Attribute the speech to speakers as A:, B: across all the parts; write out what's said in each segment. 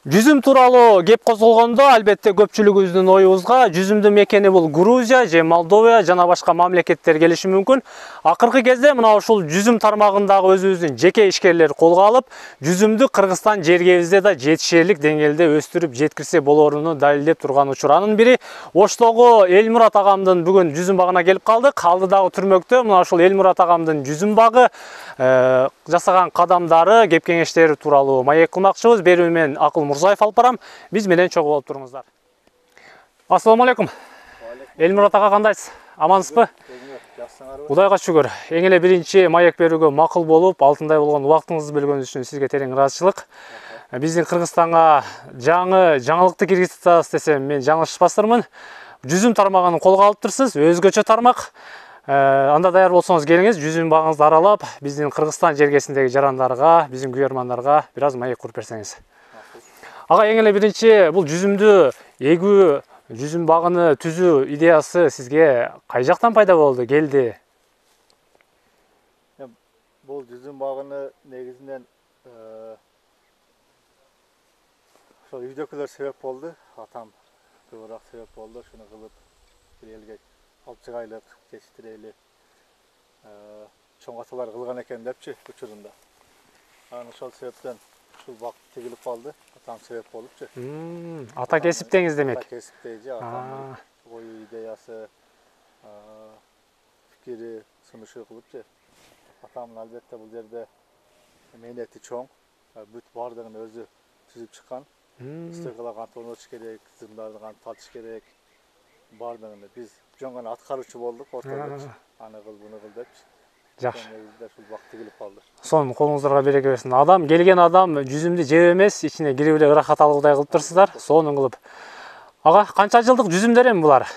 A: Жүзүм тууралуу кеп козголгондо албетте көпчүлүгүбүздүн оюбузга жүзүмдүн мекени бул Грузия же Молдова жана башка мамлекеттер келиши мүмкүн. Акыркы кезде мына ушул жүзүм тармагындагы өзүбүздүн жеке ишкерлер колго алып, жүзүмдү Кыргызстан жергебизде да жетишерлик деңгээлде өстүрүп жеткирсе болоруну далилдеп турган учур. Анын бири Оштогу Элмурат агамдын бүгүн жүзүм багына келип калдык. Алдыдагы түрмөктө мына ушул Элмурат агамдын жүзүм багы жасаган кадамдары, кеп кеңештери тууралуу маек кылмакчыбыз. Берүү мен Акыл Мурзаев алып барам. Биз менен чогуу болуп туруңуздар. Ассаламу алейкум. Элмурат ага кандайсыз? Амансызбы? Кудайга шүгүр. Эң эле биринчи маек берүүгө макул болуп, алтындай болгон убактыңызды бөлгөнүңүз үчүн сизге терең ыраазычылык. Биздин Кыргызстанга жаңылыкты киргизип атабыз десем, мен жаңылышпастырмын. Жүзүм тармагын колго алыптырсыз, өзгөчө тармак. Анда даяр болсоңуз келиңиз, жүзүм багыңызды аралап, биздин Кыргызстан жергесиндеги жарандарга, биздин күйөрмандарга бир аз маек куруп берсеңиз. Ага, эң эле биринчи бул жүзүмдү эгүү, жүзүм багыны түзүү идеясы сизге кай жактан пайда болду, келди?
B: Бул жүзүм багыны негизинен ошол үйдөгүлөр себеп болду. Атам көбүрөөк себеп болду. Шуну кылып бир элге алып чыгайлык, жетиштирели. Чоң аталар кылган экен депчи учурунда. Анан ошол себептен ушул бак тигилип калды. Атам себеп болупчу.
A: Ата кесиптеңиз демек.
B: Ата кесиптейди. Атам ою идеясы, фикири, сунушу кылыпчу. Атамдын албетте бул жерде мээнети чоң. Бүт бардыгын өзү түзүп чыккан. Стекла кантип орнотуш керек, зымдарды кантип тартыш керек. Бардыгын биз жөн гана аткаруучу болдук ортодо. Аны кыл, буну кыл депчи.
A: Жакшы.
B: Негизинде ушул бак тигилип калды.
A: Сонун колуңуздарга береке берсин. Келген адам жүзүмдү жеп эмес, ичине кирип эле ырахат алгыдай кылып турсуздар. Сонун кылып. Ага, канча жылдык жүзүмдөр эми булар?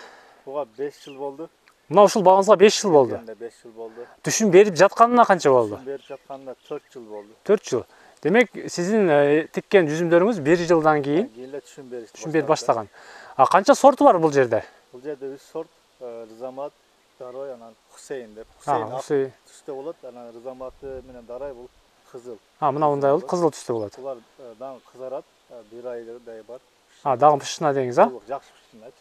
B: Буга 5 жыл болду.
A: Мына ушул багыңызга 5 жыл болду.
B: 5 жыл болду.
A: Түшүм берип жатканына канча болду?
B: Түшүм берип жатканына 4 жыл болду.
A: 4 жыл. Демек, сиздин тиккен жүзүмдөрүңүз 1 жылдан кийин
B: түшүм беришти.
A: Түшүм берип баштаган. Канча сорту бар бул жерде?
B: Бул жерде 3 сорт, Рызамат, Дарой, анан Хусейн деп.
A: Хусейн
B: түстө болот, анан Рызаматы менен Дарай бул кызыл.
A: Мына мындай болот, кызыл түстө болот.
B: Булар дагы кызарат, 1 айдай бар.
A: Дагы пышына деңиз, а?
B: Жакшы пышынат.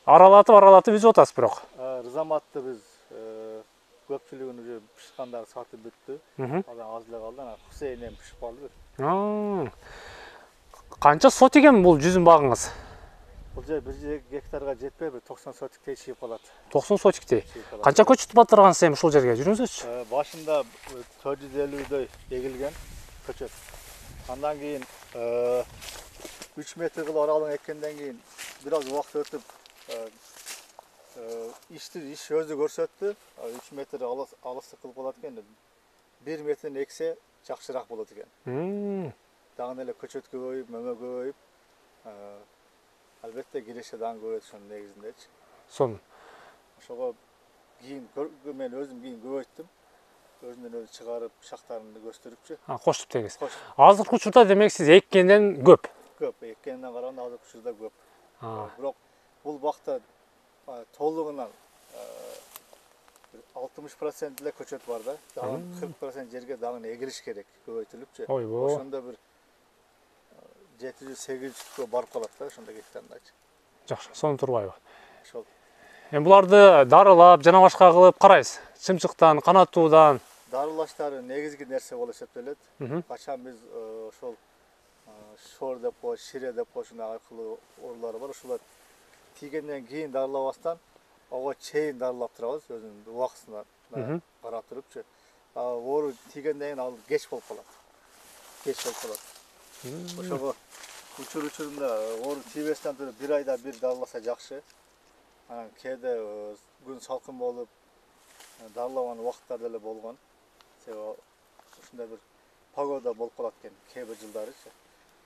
A: Аралатып үзүп атасыз бирок.
B: Рызаматты биз көпчүлүгүн уже пышкандары сатып бүттү. Азан аз эле калды, анан Хусейн эми пышып калды.
A: Канча сот экен бул жүзүм багыңыз?
B: Бул жер 1 гектарга жетпей, 90 сотиктей чыгып калат.
A: 90 сотиктей. Канча көчөт батыргансыз эми ушул жерге? Жүрүңүзчү.
B: Башында 450дөй эгилген көчөт. Андан кийин 3 метр кылып аралыгын эккенден кийин бир аз убакыт өтүп иш өзү көрсөттү. 3 метр алыстык кылып калат экен. 1 метрден эксе жакшыраак болот экен. Дагы эле көчөт көбөйүп, мөмө көбөйүп, албетте киреше дагы көбөйөт ошонун негизиндечи.
A: Сонун.
B: Ошого кийин мен өзүм кийин көбөйттүм. Өзүнөн өзү чыгарып, шактарын көстөрүпчү.
A: Коштуп деңиз. Азыркы учурда демек сиз эккенден көп.
B: Көп, эккенден караганда азыркы учурда көп. Бирок бул бакта толугунан 60% эле көчөт бар да. Дагы 40% жерге дагы эгилиш керек, көбөйтүлүпчү. Ошондо бир 700-800 барып калат да, ошондо гектарындачы.
A: Жакшы, сонун турбайбы?
B: Ошол.
A: Эми буларды дарылап, жана башка кылып карайсыз. Чымчыктан, канаттуудан.
B: Дарылаштары негизги нерсе болуп эсептелет. Качан биз ошол шор деп коет, шире деп коет, ушундай аркылуу оорулар бар. Ошолор тийгенден кийин дарылабастан ого чейин дарылап турабыз, өзүнүн убактысына карап турупчу. Оору тийгенден кийин ал кеч болуп калат. Ошого учурунда оору тийбестен туруп 1 айда бир дарыласа жакшы. Анан кээде күн салкын болуп дарылаган убакыттар деле болгон. Себеби ушундай бир погода болуп калат экен кээ бир жылдарычы.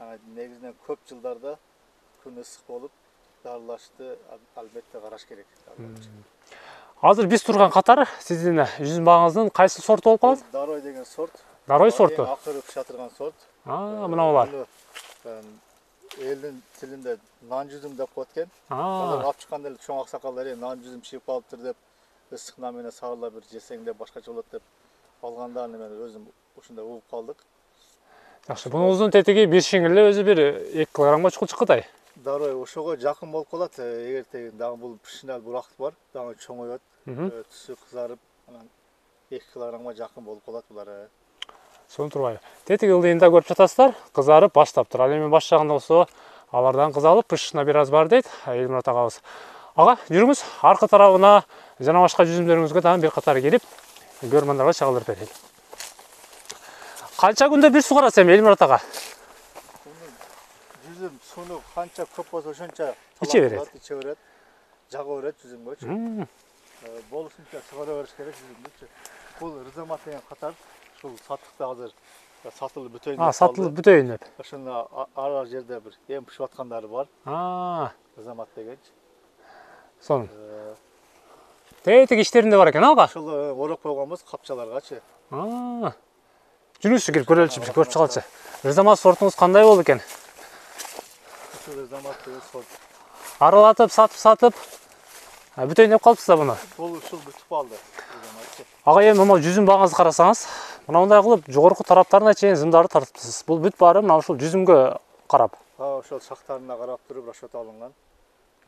B: Анан негизинен көп жылдарда күн ысык болуп дарылашты албетте караш керек.
A: Азыр биз турган катар сиздин жүзүм багыңыздын кайсы сорту болуп калат?
B: Дарой деген сорт.
A: Дарой сорту.
B: Акыры пыша турган сорт.
A: Мына булар.
B: Элдин тилинде нан жүзүм деп коет экен. Алар алып чыкканда эле чоң аксакалдар нан жүзүм чыгып калыптыр деп, ысык нан менен саарыла бир жесең деп башкача болот деп алгандарын мен өзүм ушундай угуп калдык.
A: Жакшы. Бунуңуздун тетиги бир шиңирле өзү бир 2 килограммга чукул чыккыдай.
B: Дарой ошого жакын болуп калат. Эгер теги дагы бул пишинал буракт бар, дагы чоңойот. Түсү кызарып, анан 2 килограммга жакын болуп калат булар.
A: Сонун турбайбы. Тетиги ылдыйында көрүп жатасыздар, кызарып баштаптыр. Ал эми баш жагында болсо алардан кызалып, пышына бир аз бар дейт Элмурат агабыз. Ага, жүрүңүз аркы тарабына жана башка жүзүмдөрүңүзгө дагы бир катар келип, көрмандарга чагылдырып берели. Канча күндө бир сугарасыз эми Элмурат ага?
B: Жүзүм суну канча көп болсо ошонча
A: иче берет.
B: Иче берет. Жага берет жүзүмгөчү. Болушунча сугара бериш керек жүзүмдүчү. Бул ризомат деген катар ушул сатыкта азыр сатылып бүтөйүн.
A: Сатылып бүтөйүн деп.
B: Ошондо ар жерде бир эм пишип аткандары бар. Ризомат дегенчи.
A: Сонун. Тетик иштеринде бар экен ага.
B: Ушул ороп койгонбуз капчаларгачы.
A: Жүрүңүзчү кирип көрөлүчү, бир көрүп чыгалычы. Ризомат сортуңуз кандай болду экен?
B: Ушул ризомат деген сорт.
A: Аралатып, сатып, бүтөйүн деп калыпсыз буну.
B: Бул ушул бүтүп калды. Ризоматчы.
A: Ага эми мына жүзүм багыңызды карасаңыз, мындай кылып жогорку тараптарына чейин зымдарды тартыпсыз. Бул бүт баары мына ушул жүзүмгө карап.
B: Ошол шактарына карап туруп расчет алынган.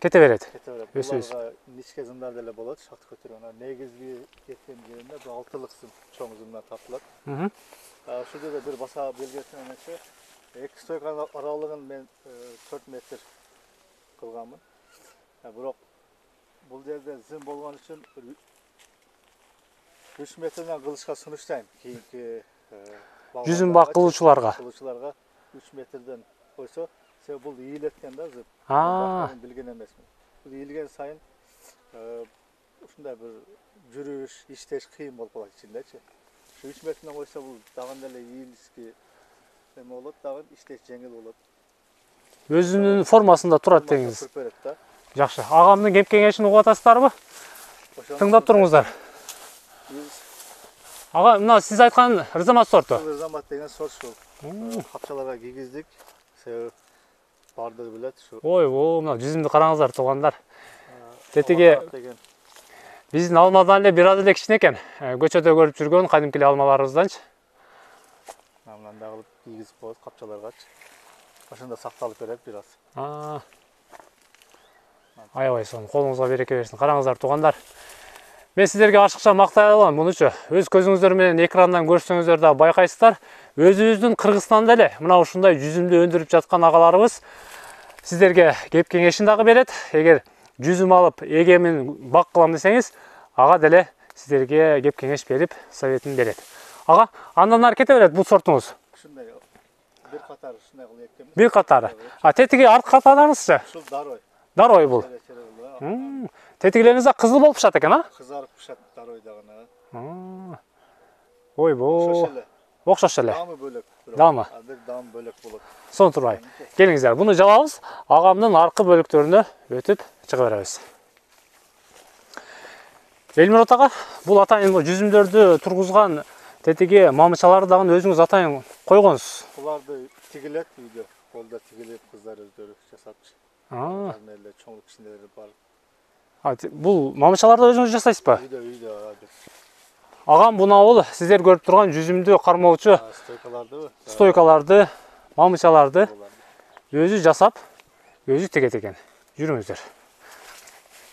A: Кете берет.
B: Буларга ничке зымдар деле болот, шакты көтөргөн. Негизги кеткен жеринде бул 6лык зым, чоң зымдар тартылат. Ушул жерде бир баса белгисин эмесе, эки стойка аралыгын мен 4 метр кылганмын. Бирок бул жерде зым болгон үчүн 3 метрден кылышка сунуштайм. Кийинки
A: жүзүм бак кылуучуларга
B: 3 метрден койсо, себеби бул ийилеткен да зым. Билген эмесмин. Бул ийилген сайын ушундай бир жүрүш, иштеш кыйын болуп калат ичиндечи. 3 метрден койсо бул дагы деле ийилишки эме болот, дагы иштеш жеңил болот.
A: Өзүнүн формасында турат деңиз. Жакшы. Агамдын кеп кеңешин угуп атасыздарбы? Тыңдап туруңуздар. Ага, мына сиз айткан ризомат сорту.
B: Ризомат деген сорт ушул. Капчаларга кийгиздик. Себеби баардыгы билет ушу.
A: Ойбой, мына жүзүмдү караңыздар туугандар. Тетиги биздин алмадан эле бир аз эле кичине экен. Көчөдө көрүп жүргөн кадимки алмаларыбызданчы.
B: Мындан дагы кийгизип коет капчаларгачы. Ошондо сакталып берет бир аз.
A: Аябай сонун, колуңузга береке берсин. Караңыздар туугандар. Мен сиздерге ашыкча мактай алам мунучу. Өз көзүңүздөр менен экрандан көрсөңүздөр да байкайсыздар. Өзүбүздүн Кыргызстанда эле мына ушундай жүзүмдү өндүрүп жаткан агаларыбыз сиздерге кеп кеңешин дагы берет. Эгер жүзүм алып эгемин бак кылам десеңиз, ага деле сиздерге кеп кеңеш берип, советин берет. Ага, андан ары кете берет бул сортуңуз.
B: Ушундай бир катар ушундай кылып эккенбиз.
A: Бир катары. Тетиги арткы катарыңызчы?
B: Ушул дарой.
A: Дарой бул. Тетигилериңиз да кызыл болуп пышат экен,
B: Кызарып пышат дарой дагы.
A: Ойбой. Окшош эле.
B: Дамы бөлөк.
A: Дамы.
B: Бир дам бөлөк болот.
A: Сонун турбайбы. Келиңиздер, буну жабабыз. Агамдын аркы бөлүктөрүнө өтүп чыга беребиз. Элмурат ага, бул атайын жүзүмдөрдү тургузган тетиги мамычаларды дагы өзүңүз атайын койгонсуз.
B: Буларды тигилет үйдө. Колдо тигилип кыздар өздөрү жасапчы. Эле чоңдук кичинелери бар.
A: Бул мамычаларды өзүңүз жасайсызбы?
B: Үйдө.
A: Агам бул сиздер көрүп турган жүзүмдү кармоочу стойкаларды, мамычаларды өзү жасап, өзү тигет экен. Жүрүңүздөр.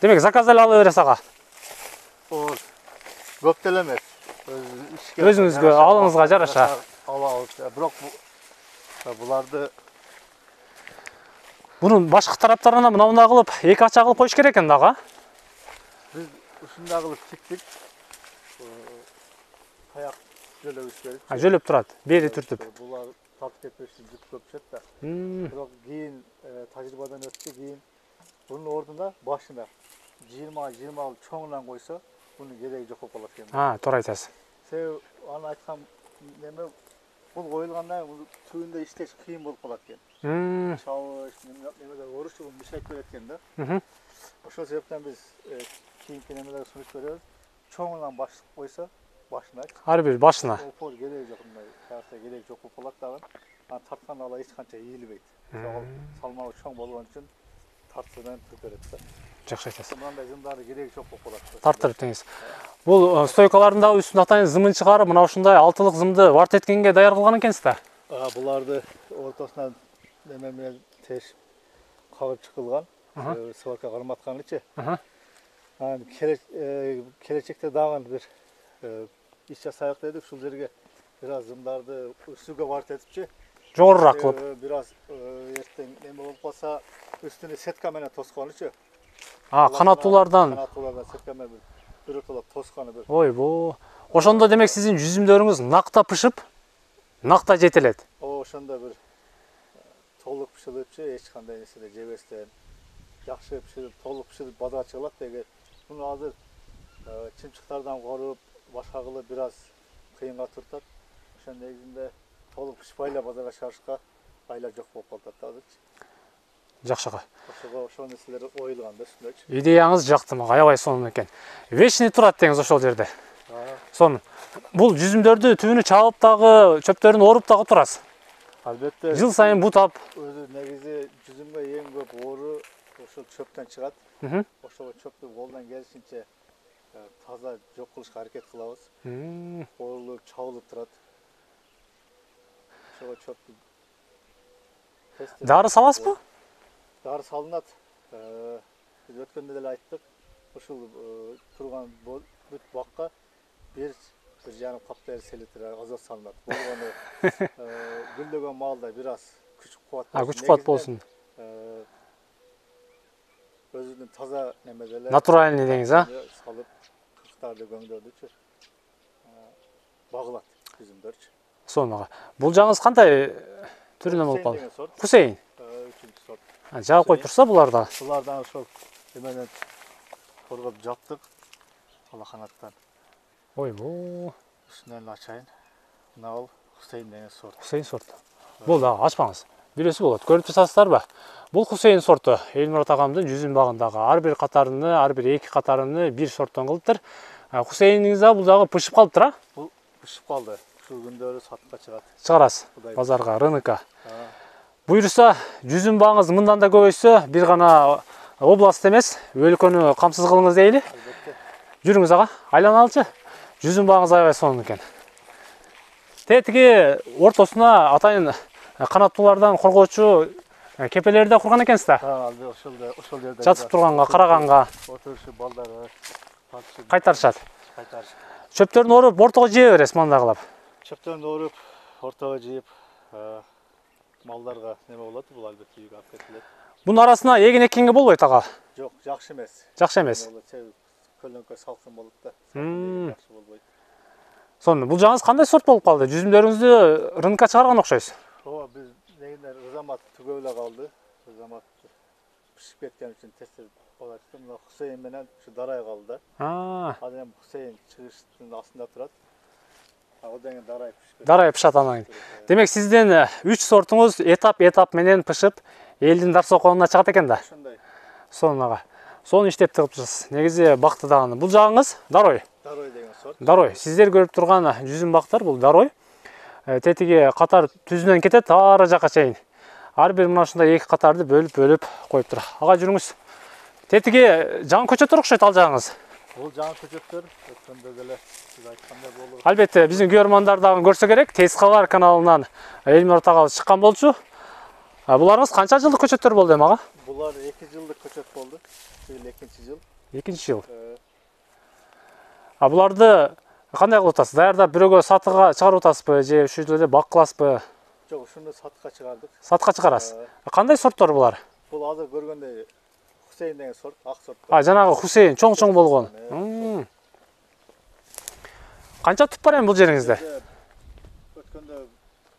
A: Демек, заказ деле ала бересиз ага.
B: Көп деле эмес.
A: Өзүңүзгө алыңызга жараша.
B: Алабыз. Бирок буларды
A: Bunun başka taraflarına mınavına kılıp, iki açı kılıp koyuş gerek endi ağa.
B: Biz uşunda kılıp çıktık. Kayak jölöbüz gerek.
A: Jölöp turat, beri türtüp.
B: Bular tak tepesi cık köpçet de. Bırak giyin, tecrübeden öttü giyin. Bunun ordunda başında 20-20 çoğundan koysa bunun gereği çok olarak geldi.
A: Doğru aytasın.
B: Sev, ana aytkam neme bul koyulgandan suyunda işleş kıyım bolup kalat geldi. Çavuş, nemeler oruç olun müşek veretken de. Oşo sebepten biz kiyimki nemeler sunuş veriyoruz. Çoğundan başlık koysa başına aç.
A: Her bir başına.
B: Opor gereği yok bunlar. Kağıtta gereği yok bolup kalat dağın. Tartkan ala hiç kança iyilbeydi. Salmağı çoğun bolgan için tartısından tüp veretse.
A: Жақсы айтасыз.
B: Bundan da zımdarı gereği çok bolup kalat.
A: Tarttırып деңиз. Бул стойкалардын да үстүнө атайын зымын чыгарып, мына ушундай 6лык зымды варт эткенге даяр кылган экенсиз да.
B: Bulardı ortasından nememen teş kağıt çıkılgan. Sıvarka karmatkan içi. Yani kelecekte dağın bir iş yasayak dedik. Şu yerge biraz zımdardı üstüge vart etipçi.
A: Жогорураак кылып.
B: Biraz erten neme olup kalsa üstüne setka mene toskanı içi.
A: Канаттуулардан.
B: Kanatlardan setka mene bir otolap toskanı bir.
A: Ойбоо. Ошондо демек сиздин жүзүмдөрүңүз накта пышып, накта жетилет.
B: O şunda bir toluk pişiripçi, hiç kanday nesine cevesten. Yaxşı pişirip, toluk pişirip baza çıkılat dege. Bunu hazır çimçiklerden korup, başka kılı biraz kıyınga turtat. Oşan negizinde toluk pişip ayla bazaga çarşıka ayla жоқ болып қалды hazır.
A: Жакшы ага.
B: Ошол нерселер ойылган да үстүнөчү.
A: Идеяңыз жакты мага, аябай сонун экен. Вечный турат деңиз ошол жерде. Сонун. Бул жүзүмдөрдү түбүнү чабып дагы, чөптөрүн оруп дагы турасыз.
B: Албетте.
A: Жыл сайын бутап.
B: Өзү негизи жүзүмгө эң көп оору ошол чөптөн чыгат. Ошол чөптү колдон келишинче таза жок кылышка аракет кылабыз. Оорулуп, чабылып турат. Ошол чөптү
A: Дары саласызбы?
B: Дары салынат. Биз өткөндө деле айттык. Ушул турган бүт бакка bir жарым каптар селитр азот салынат. Болгону гүлдөгөн малда biraz күч кубат болсун.
A: Күч кубат болсун.
B: Өзүнүн таза немеделер.
A: Натуральный деңиз,
B: салып кырктарды көңдөрдүчү. Багылат жүзүмдөрчү.
A: Сонун ага. Бул жаңыз кандай түрүнөн болуп калды? Хусейн.
B: 3-чү сорт.
A: Жаап коюп турса буларда.
B: Булардан ошол эменен коргоп жаптык. Алаканаттан.
A: Ойбоо.
B: Üstünden açayın. Mına ol Hüseyin деген сорт.
A: Хусейн сорту. Бул дагы ачпаңыз. Билүүсү болот. Көрүп турсаңыздарбы? Бул Хусейн сорту. Элмурат агамдын жүзүм багындагы ар бир катарыны, ар бир эки катарыны бир сорттон кылыптыр. Хусейниңиз да бул дагы пышып калыптыр, а?
B: Бул пышып калды. Ушул күндөрү сатка чыгат.
A: Чыгарасыз базарга, рынокко. Буйруса, жүзүм багыңыз мындан да көбөйсө, бир гана област эмес, өлкөнү камсыз кылыңыз дейли. Жүрүңүз ага, айланалчы. Жүзүм багыңыз аябай сонун экен. Тетиги ортосуна атайын канаттуулардан коргоочу кепелерди да курган экенсиз да.
B: Ошол жерде
A: жатып турганга, караганга
B: отурушу балдары
A: кайтарышат. Чөптөрүн оруп, ортого жее бересиз мындагылап.
B: Чөптөрүн оруп, ортого жыйып, малдарга неме болот, бул албетте үйгө алып кетилет.
A: Бунун арасына эгин эккенге болбойт ага.
B: Жок, жакшы эмес.
A: Жакшы эмес.
B: Көлөңкө салкын болуп да. Жакшы болбойт.
A: Сонун. Бул жаңыз кандай сорт болуп калды? Жүзүмдөрүңүздү рынокко чыгарган окшойсуз.
B: Ооба, биз негиде ызамат түгө эле калды. Ызамат пишип кеткен үчүн тестер болот. Мына Хусейн менен ушу дарай калды да. Ал эми Хусейн чыгыштын астында турат. Одан кийин дарай пишип.
A: Дарай пышат анан. Демек сиздин 3 сортуңуз этап менен пышып, элдин дарсоконуна чыгат экен да.
B: Ошондой.
A: Сонун ага. Сону иштеп турупсуз. Негизи бакты дагы. Бул жагыңыз дарой.
B: Дарой деген сорт.
A: Дарой. Сиздер көрүп турган жүзүм бактар бул дарой. Тетиги катар түзүнөн кетет ары жака чейин. Ар бир мына ушундай эки катарды бөлүп коюптур. Ага жүрүңүз. Тетиги жаңы көчөттөр окшойт ал жагыңыз.
B: Бул жаңы көчөттөр өткөндө деле сиз айткандай болду.
A: Албетте биздин көрөрмандар дагы көрсө керек. Тез кабар каналынан Элмурат агабыз чыккан болчу. Буларыңыз канча жылдык көчөттөр болду эми ага?
B: Булар 2 жылдык көчөт болду. Бул 2-чи жыл.
A: 2-чи жыл. Буларды кандай кылып атасыз? Даярдап бирөөгө сатыга чыгарып атасызбы же ушул жерде бак кыласызбы?
B: Жок, ушуну сатка чыгардык.
A: Сатка чыгарасыз. Кандай сорттор булар?
B: Бул азыр көргөндөй Хусейн деген сорт, ак сорт.
A: Жанагы Хусейн чоң болгон. Канча түп бар эми бул жериңизде?
B: Өткөндө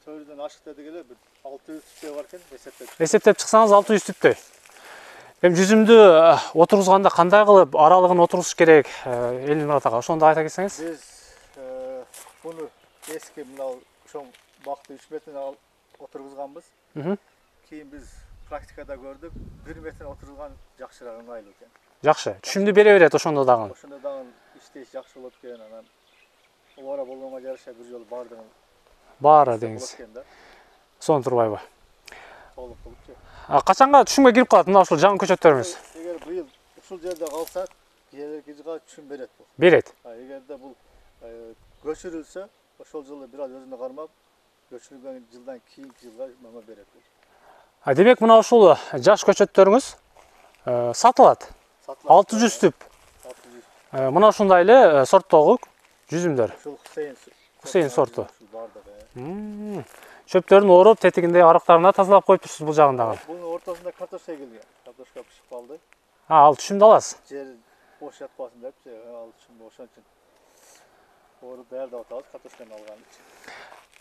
B: төрүдөн ашык дедик эле, 600 түптөй бар экен,
A: эсептеп чыксаңыз 600 түптөй. Эми жүзүмдү отургузганда кандай кылып аралыгын отургузуш керек? Элмурат ага, ошону да айта кетсеңиз.
B: Биз буну эски мына чоң бакты 3 метрден отургузганбыз. Кийин биз практикада көрдүк, 1 метрден отургузган жакшыраак ыңгайлуу экен.
A: Жакшы. Түшүмдү бере берет ошондо дагы.
B: Ошондо дагы иштеш жакшы болот экен, анан обара болгонго жараша бир жолу бардыгын.
A: Баары деңиз. Сонун турбайбы?
B: Толук болупчу.
A: Качанга түшүмгө кирип калат мына ушул жаңы көчөттөрүңүз?
B: Эгер быйыл ушул жерде калсак, келерки жылга түшүм берет бул.
A: Берет.
B: Эгерде бул көчүрүлсө, ошол жылы бир аз өзүнө кармап, көчүрүлгөн жылдан кийинки жылга мама берет.
A: Демек мына ушул жаш көчөттөрүңүз сатылат. 600 түп.
B: 600.
A: Мына ушундай эле сорттогу жүзүмдөр.
B: Ушул
A: Хусейн сорту. Чөптөрүн ооруп, тетигинде арыктарына тазалап коюп турсуз бул жагындагы.
B: Бунун ортосунда картошка келген. Картошка пишип калды.
A: Ал түшүмдү аласыз.
B: Жер бош жатпасын депчи, ал түшүмдү ошон үчүн. Ооруп даярдап атабыз, картошканы алган.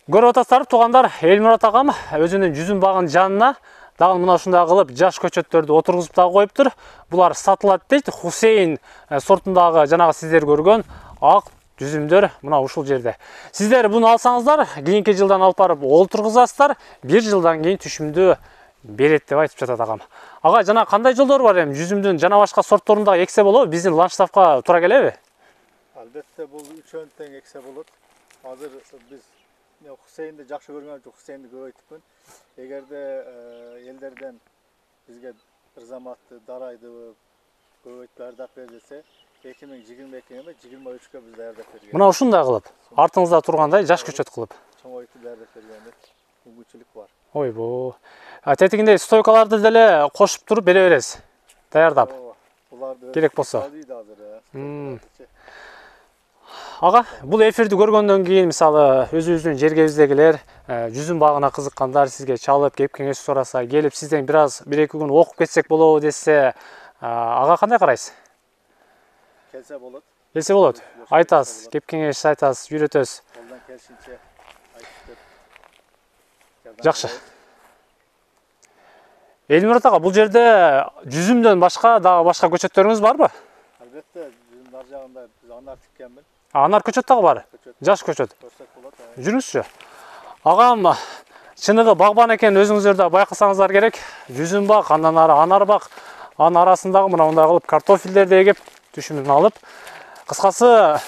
A: Көрүп атасыздар туугандар, Элмурат агам өзүнүн жүзүм багынын жанына дагы мына ушундай кылып жаш көчөттөрдү отургузуп дагы коюптур. Булар сатылат дейт. Хусейн сортундагы жанагы сиздер көргөн ак жүзүмдөр мына ушул жерде. Сиздер буну алсаңыздар, кийинки жылдан алып барып олтургузасыздар, 1 жылдан кийин түшүмдү берет деп айтып жатат агам. Ага, жана кандай жолдор бар эми жүзүмдүн жана башка сортторун дагы эксе болобу? Биздин ландшафтка туура келеби?
B: Албетте бул үчөөнү тең эксе болот. Азыр биз Хусейнди жакшы көргөн үчүн Хусейнди көбөйтүппүн. Эгерде элдерден бизге бир заматты дарайды көбөйтүп даярдап бер десе, 2022 эмес 23кө биз даярдап берген.
A: Мына ушундай кылып, артыңызда тургандай жаш көчөт кылып.
B: Чоңойтуп даярдап бергенде мүмкүнчүлүк бар.
A: Ойбу. Тетигинде стойкаларды деле кошуп туруп бере бересиз. Даярдап.
B: Буларды
A: Керек болсо.
B: Азыр.
A: Ага, бул эфирди көргөндөн кийин мисалы өзүбүздүн жергебиздегилер, жүзүм багына кызыккандар сизге чалып кеп кеңеш сураса, келип сизден бир 1-2 күн окуп кетсек болобу десе, ага кандай карайсыз?
B: Келсе болот.
A: Келсе болот. Айтасыз, кеп кеңеш айтасыз, үйрөтөсүз.
B: Колдон келишинче айтып берип.
A: Жакшы. Элмурат ага, бул жерде жүзүмдөн башка дагы башка көчөттөрүңүз барбы?
B: Албетте, жүзүм нар жагында биз анар тиккенбин.
A: Анар көчөт дагы бар. Жаш көчөт.
B: Көрсөк болот.
A: Жүрүңүзчү. Агам чыныгы багбан экенин өзүңүздөр да байкасаңыздар керек. Жүзүм бак, андан ары анар бак, анын арасындагы мына мындай кылып картофелдерди эгип, түшүмүн алып, кыскасы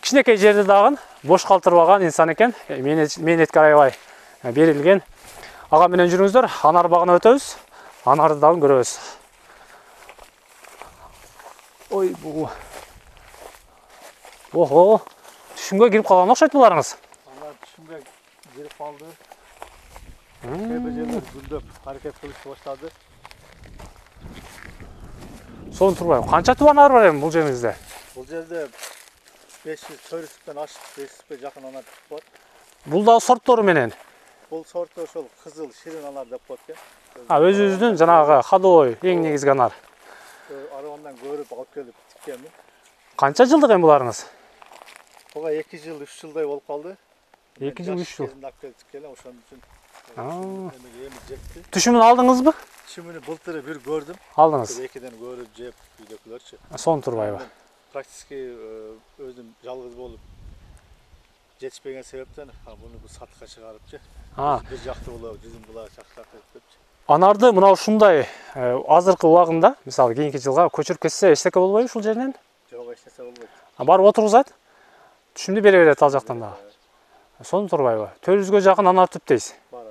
A: кичинекей жерди дагы бош калтырбаган инсан экен. Мээнетке аябай берилген. Ага менен жүрүңүздөр, анар багына өтөбүз. Анарды дагы көрөбүз. Ой, бу. Охо, түшүмгө кирип калган окшойт буларыңыз.
B: Анар түшүмгө кирип калды. Кээ жерлер гүлдөп аракет кылышты баштады.
A: Сонун турбайбы? Канча туп анар бар эми бул жериңизде?
B: Бул жерде 500-400 түптөн ашык 500 жакын анар бар.
A: Бул дагы сорттору менен.
B: Бул сорт ошол кызыл ширин анар деп коет экен.
A: Өзүбүздүн жанагы ходовой эң негизги анар.
B: Арабандан көрүп алып келип тиккенмин.
A: Канча жылдык эми буларыңыз?
B: Буга 2 жыл, 3 жылдай болуп калды.
A: 2 жыл, 3 жыл.
B: Ошон үчүн эми жетти.
A: Түшүмүн алдыңызбы?
B: Түшүмүнү былтыры бир көрдүм.
A: Алдыңыз.
B: Экиден көрүп жеп үйдөгүлөрчү.
A: Сонун турбайбы?
B: Практически өзүм жалгыз болуп жетишпеген себептен буну сатыкка чыгарыпчы. Бир жакты болобу, жүзүм була жакшыраак депчи.
A: Анарды мына ушундай азыркы убагында, мисалы кийинки жылга көчүрүп кетсе, эчтеке болбойбу ушул жеринен?
B: Жок, эчтеке болбойт.
A: Барып отургузат. Түшүмдү бере берет ал жактан дагы. Сонун турбайбы? 400гө жакын анар түп дейсиз.
B: Бар.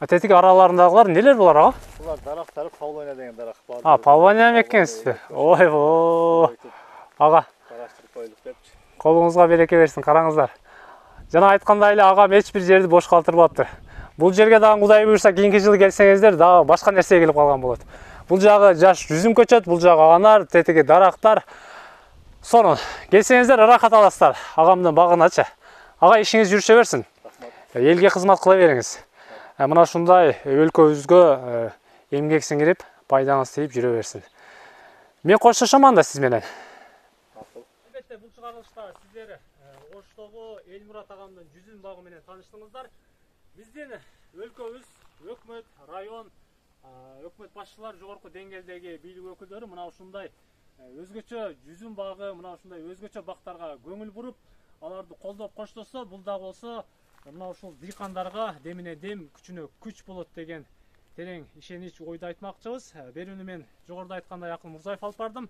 A: Тетиги араларындагылар нелер булар ага?
B: Булар дарактар, павлония деген дарак бар.
A: Павлония экенсизби? Ойбо. Ага.
B: Караштырып коюлуп депчи.
A: Колуңузга береке берсин, караңыздар. Жана айткандай эле агам эч бир жерди бош калтырбаптыр. Бул жерге дагы Кудай буйрса кийинки жылы келсеңиздер дагы башка нерсе келип калган болот. Бул жагы жаш жүзүм көчөт, бул жагы анар, тетиги дарактар. Сонун. Келсеңиздер ырахат аласыздар агамдын багыначы. Ага ишиңиз жүрүшө берсин. Элге кызмат кыла бериңиз. Мына ушундай өлкөбүзгө эмгек сиңирип, пайдаңыз тийип жүрө берсин. Мен коштошом анда сиз менен. Албетте бул чыгарылышта сиздер Оштогу Элмурат агамдын жүзүм багы менен тааныштыңыздар. Биздин өлкөбүз, өкмөт, район, өкмөт башчылар, жогорку деңгээлдеги бийлик өкүлдөрү мына ушундай өзгөчө жүзүм багы, мына ушундай өзгөчө бактарга көңүл буруп, аларды колдоп коштосо, бул да болсо мына ушул дыйкандарга демине дем, күчүнө күч болот деген терең ишенич ойду айтмакчыбыз. Берүүнү мен жогоруда айткандай Акыл Мурзаев алып бардым.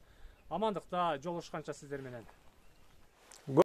A: Амандыкта жолугушканча сиздер менен.